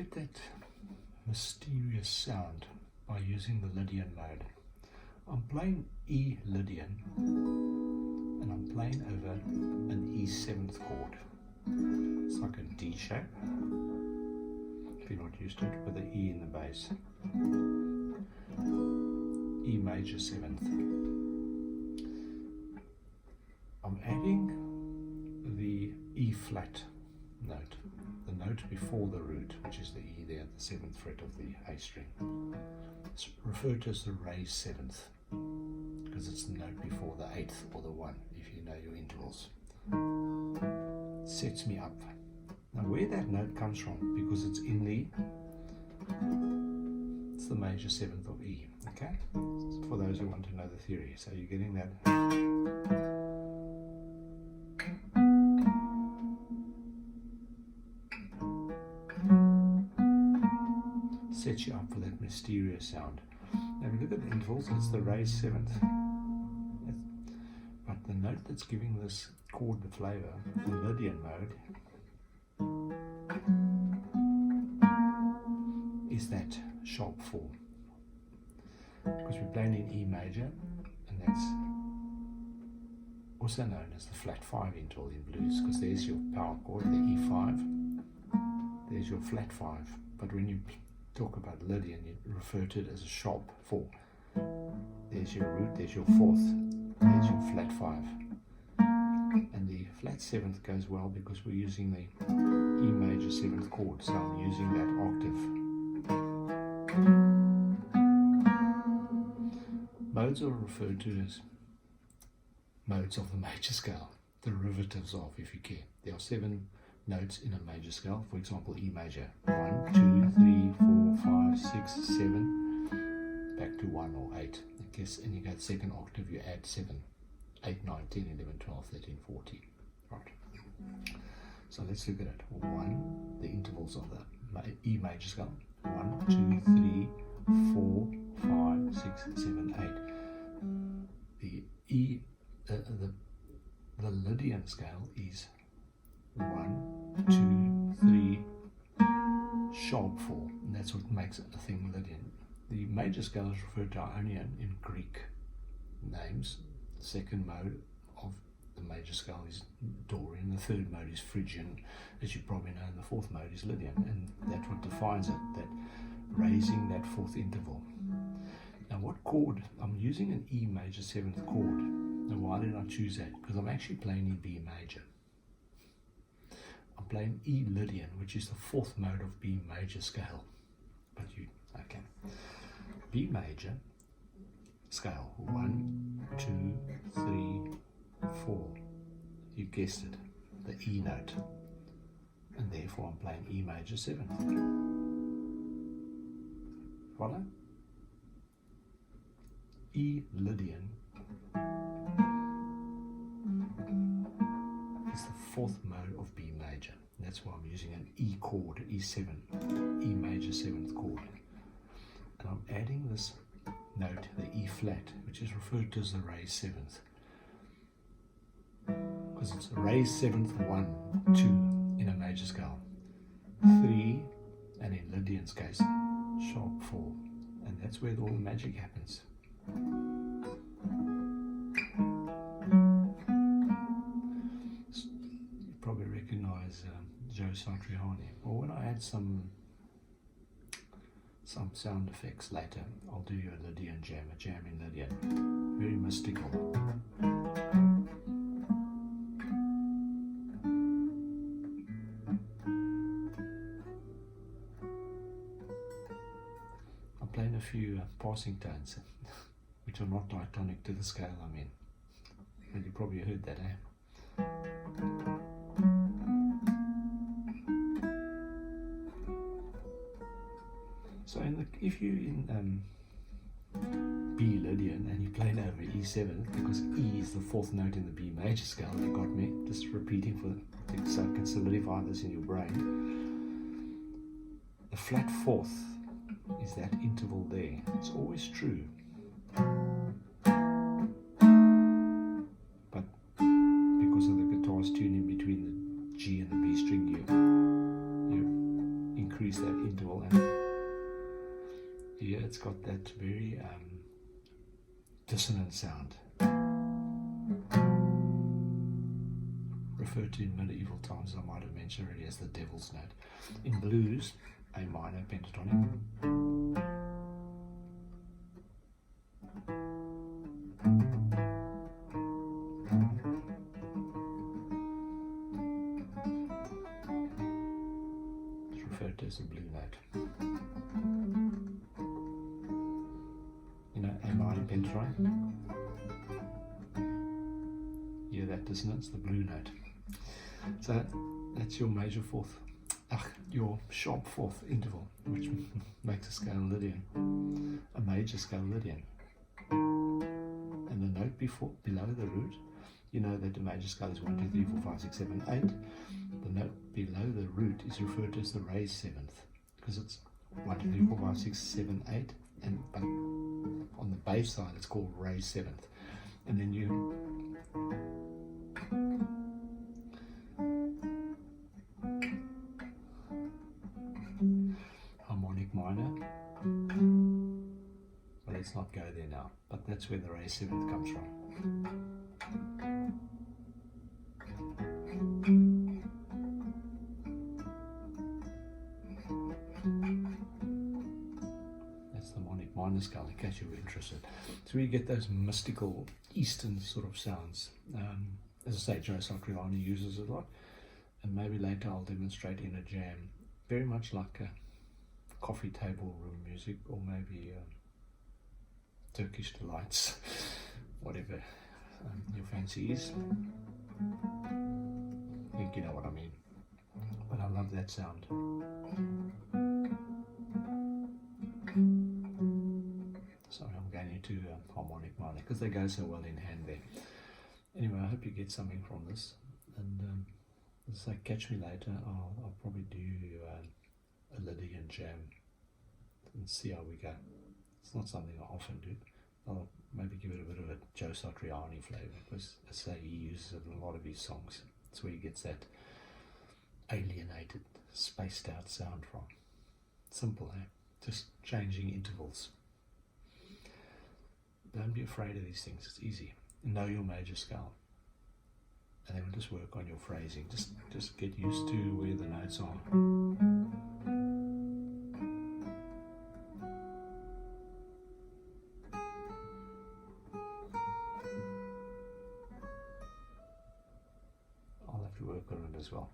get that mysterious sound by using the Lydian mode. I'm playing E Lydian and I'm playing over an E7th chord. It's like a D shape, if you're not used to it, with an E in the bass. E major 7th. I'm adding the E flat note, the note before the root, which is the E there at the 7th fret of the A string. It's referred to as the raised 7th because it's the note before the 8th or the 1, if you know your intervals. It sets me up. Now where that note comes from, because it's in it's the major 7th of E, okay? For those who want to know the theory. So you're getting that. Sets you up for that mysterious sound. Now if you look at the intervals, it's the raised 7th. But the note that's giving this chord the flavor, the Lydian mode, is that sharp 4. Because we're playing in E major, and that's also known as the flat 5 interval in blues, because there's your power chord, the E5, there's your flat 5. But when you talk about Lydian, you refer to it as a sharp 4. There's your root, there's your 4th, there's your flat 5. And the flat 7th goes well because we're using the E major 7th chord, so I'm using that octave. Modes are referred to as modes of the major scale, derivatives of, if you care. There are 7 notes in a major scale, for example E major, 1, 2, 3, 4, 5, 6, 7, back to 1 or 8. I guess, and you go to second octave, you add 7, 8, 9, 10, 11, 12, 13, 14. Right. So let's look at it. 1, the intervals of the E major scale, 1, 2, 3, 4, 5, 6, 7, 8. The E, the Lydian scale is 1, 2, 3, sharp 4, and that's what makes a thing Lydian. The major scale is referred to Ionian in Greek names. The second mode of the major scale is Dorian, the third mode is Phrygian, as you probably know, and the fourth mode is Lydian, and that's what defines it, that raising that 4th interval. Now what chord? I'm using an E major 7th chord. Now why did I choose that? Because I'm actually playing in B major. I'm playing E Lydian, which is the 4th mode of B major scale. But okay. B major scale, 1, 2, 3, 4. You guessed it, the E note. And therefore I'm playing E major 7th. Follow? E Lydian is the 4th mode of B major. That's why I'm using an E chord, E7, E major 7th chord. And I'm adding this note, the E flat, which is referred to as the raised 7th. Because it's raised 7th, 1, 2 in a major scale, 3, and in Lydian's case, sharp 4. And that's where all the magic happens. You probably recognize Joe Satrianni. Or when I add some sound effects later, I'll do you a Lydian jam, a jam in Lydian. Very mystical. I'm playing a few passing tones, which are not diatonic to the scale I'm in. And you probably heard that, eh? So if you're in B Lydian and you're playing over E7, because E is the 4th note in the B major scale, you got me? Just repeating so I can solidify this in your brain. The flat 4th is that interval there. It's always true. But because of the guitar's tuning between the G and the B string, you increase that interval. And here it's got that very dissonant sound. Referred to in medieval times, I might have mentioned already, as the devil's note. In blues, A minor pentatonic. It's referred to as a blue note. You know, A minor pentatonic. Hear that dissonance, the blue note. So that's your major fourth, your sharp fourth interval, which makes a scale Lydian, a major scale Lydian. And the note below the root, you know that the major scale is 1, 2, 3, 4, 5, 6, 7, 8. The note below the root is referred to as the raised seventh, because it's 1, 2, 3, 4, 5, 6, 7, 8, but on the bass side it's called raised seventh. And then you harmonic minor. Well, let's not go there now, but that's where the raised seventh comes from. That's the harmonic minor scale, in case you were interested. So we get those mystical Eastern sort of sounds. As I say, Joe Satrianni uses it a lot, and maybe later I'll demonstrate in a jam, very much like a coffee table room music, or maybe Turkish delights, whatever your fancy is. I think you know what I mean. But I love that sound. Sorry, I'm going into harmonic minor because they go so well in hand there. Anyway, I hope you get something from this, and as I say, catch me later. I'll probably do a Lydian jam and see how we go. It's not something I often do. I'll maybe give it a bit of a Joe Satrianni flavour, because as I say, he uses it in a lot of his songs. That's where he gets that alienated, spaced out sound from. Simple, eh? Just changing intervals. Don't be afraid of these things, it's easy. Know your major scale, and then we'll just work on your phrasing. Just get used to where the notes are. I'll have to work on it as well.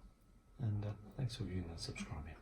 And thanks for viewing and subscribing.